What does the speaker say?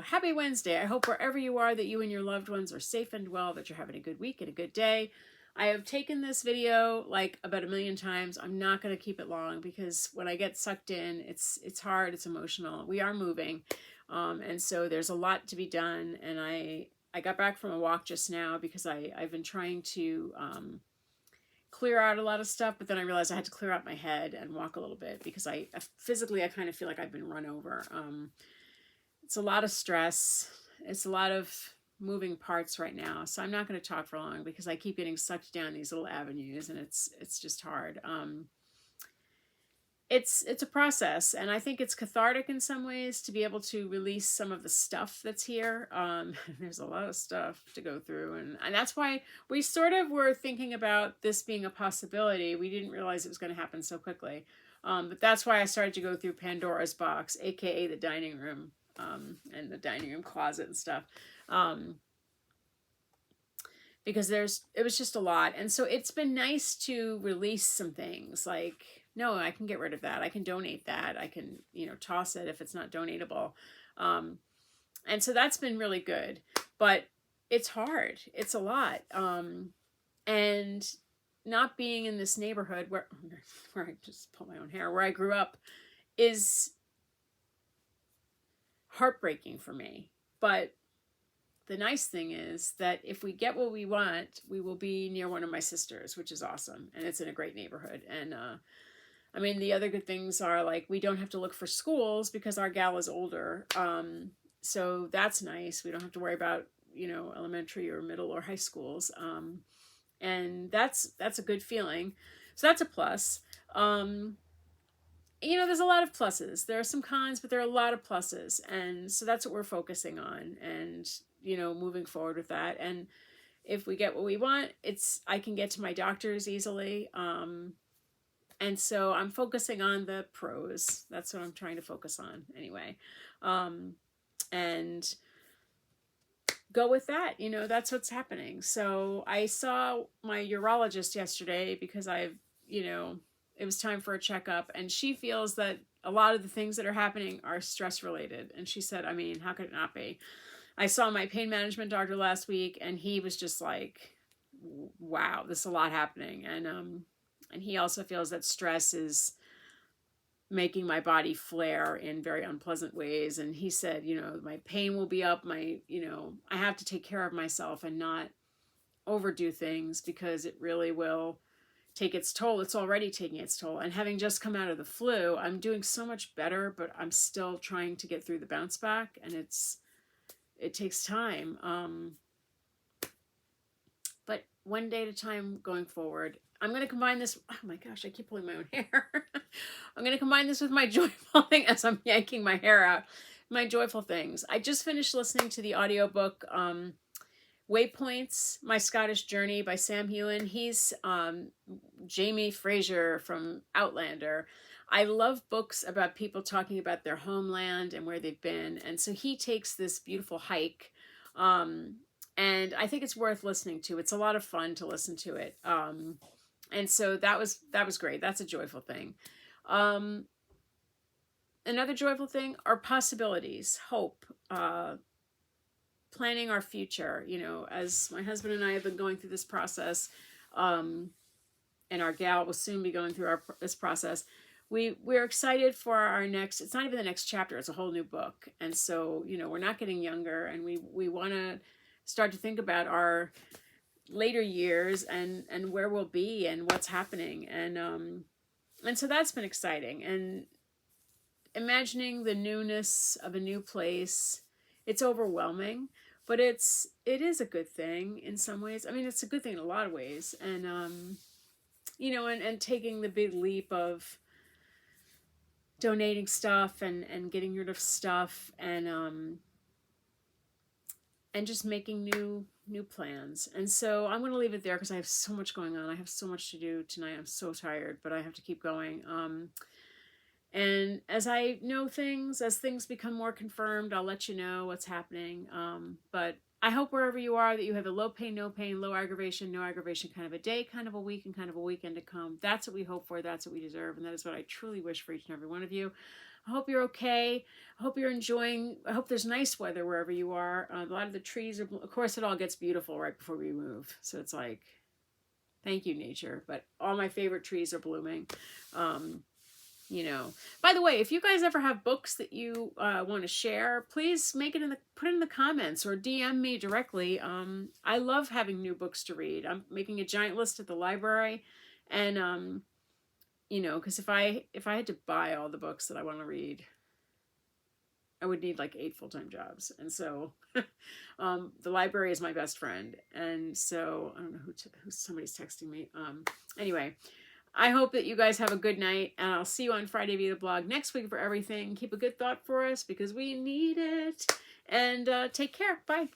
happy Wednesday. I hope wherever you are that you and your loved ones are safe and well, that you're having a good week and a good day. I have taken this video like about 1,000,000 times. I'm not going to keep it long because when I get sucked in, it's hard, it's emotional. We are moving. And so there's a lot to be done. And I got back from a walk just now because I've been trying to clear out a lot of stuff, but then I realized I had to clear out my head and walk a little bit because I physically, I kind of feel like I've been run over. It's a lot of stress. It's a lot of moving parts right now. So I'm not going to talk for long because I keep getting sucked down these little avenues and it's just hard. It's a process, and I think it's cathartic in some ways to be able to release some of the stuff that's here. There's a lot of stuff to go through, and that's why we sort of were thinking about this being a possibility. We didn't realize it was going to happen so quickly, but that's why I started to go through Pandora's box, aka the dining room, and the dining room closet and stuff, because it was just a lot, and so it's been nice to release some things like, no, I can get rid of that. I can donate that. I can, toss it if it's not donatable. And so that's been really good, but it's hard. It's a lot. And not being in this neighborhood where I just pull my own hair, where I grew up, is heartbreaking for me. But the nice thing is that if we get what we want, we will be near one of my sisters, which is awesome. And it's in a great neighborhood. And, I mean, the other good things are like we don't have to look for schools because our gal is older. So that's nice. We don't have to worry about, elementary or middle or high schools. And that's a good feeling. So that's a plus. There's a lot of pluses. There are some cons, but there are a lot of pluses. And so that's what we're focusing on and, moving forward with that. And if we get what we want, I can get to my doctors easily. And so I'm focusing on the pros. That's what I'm trying to focus on anyway. And go with that. That's what's happening. So I saw my urologist yesterday because it was time for a checkup. And she feels that a lot of the things that are happening are stress related. And she said, I mean, how could it not be? I saw my pain management doctor last week and he was just like, wow, there's a lot happening. And he also feels that stress is making my body flare in very unpleasant ways. And he said, my pain will be up. I have to take care of myself and not overdo things because it really will take its toll. It's already taking its toll. And having just come out of the flu, I'm doing so much better, but I'm still trying to get through the bounce back. And it takes time. But one day at a time going forward. I'm going to combine this. Oh my gosh, I keep pulling my own hair. I'm going to combine this with my joyful thing as I'm yanking my hair out. My joyful things. I just finished listening to the audiobook Waypoints, My Scottish Journey by Sam Heughan. He's Jamie Fraser from Outlander. I love books about people talking about their homeland and where they've been. And so he takes this beautiful hike. And I think it's worth listening to. It's a lot of fun to listen to it. And so that was great. That's a joyful thing. Another joyful thing are possibilities, hope, planning our future. As my husband and I have been going through this process, and our gal will soon be going through this process. We're excited for our next. It's not even the next chapter; it's a whole new book. And so we're not getting younger, and we want to start to think about our later years and where we'll be and what's happening. And so that's been exciting. And imagining the newness of a new place, it's overwhelming, but it is a good thing in some ways. I mean, it's a good thing in a lot of ways. And, and taking the big leap of donating stuff and getting rid of stuff and just making new plans. And so I'm going to leave it there because I have so much going on. I have so much to do tonight. I'm so tired, but I have to keep going. And as I know things, as things become more confirmed, I'll let you know what's happening. But I hope wherever you are that you have a low pain, no pain, low aggravation, no aggravation kind of a day, kind of a week, and kind of a weekend to come. That's what we hope for. That's what we deserve. And that is what I truly wish for each and every one of you. I hope you're okay. I hope you're enjoying. I hope there's nice weather wherever you are. A lot of the trees are, of course, it all gets beautiful right before we move. So it's like, thank you, nature. But all my favorite trees are blooming. You know, by the way, if you guys ever have books that you want to share, please make it put it in the comments or DM me directly. I love having new books to read. I'm making a giant list at the library, and you know, because if I had to buy all the books that I want to read, I would need like 8 full-time jobs. And so the library is my best friend. And so I don't know who somebody's texting me. Anyway, I hope that you guys have a good night, and I'll see you on Friday via the blog next week for everything. Keep a good thought for us because we need it. And take care. Bye.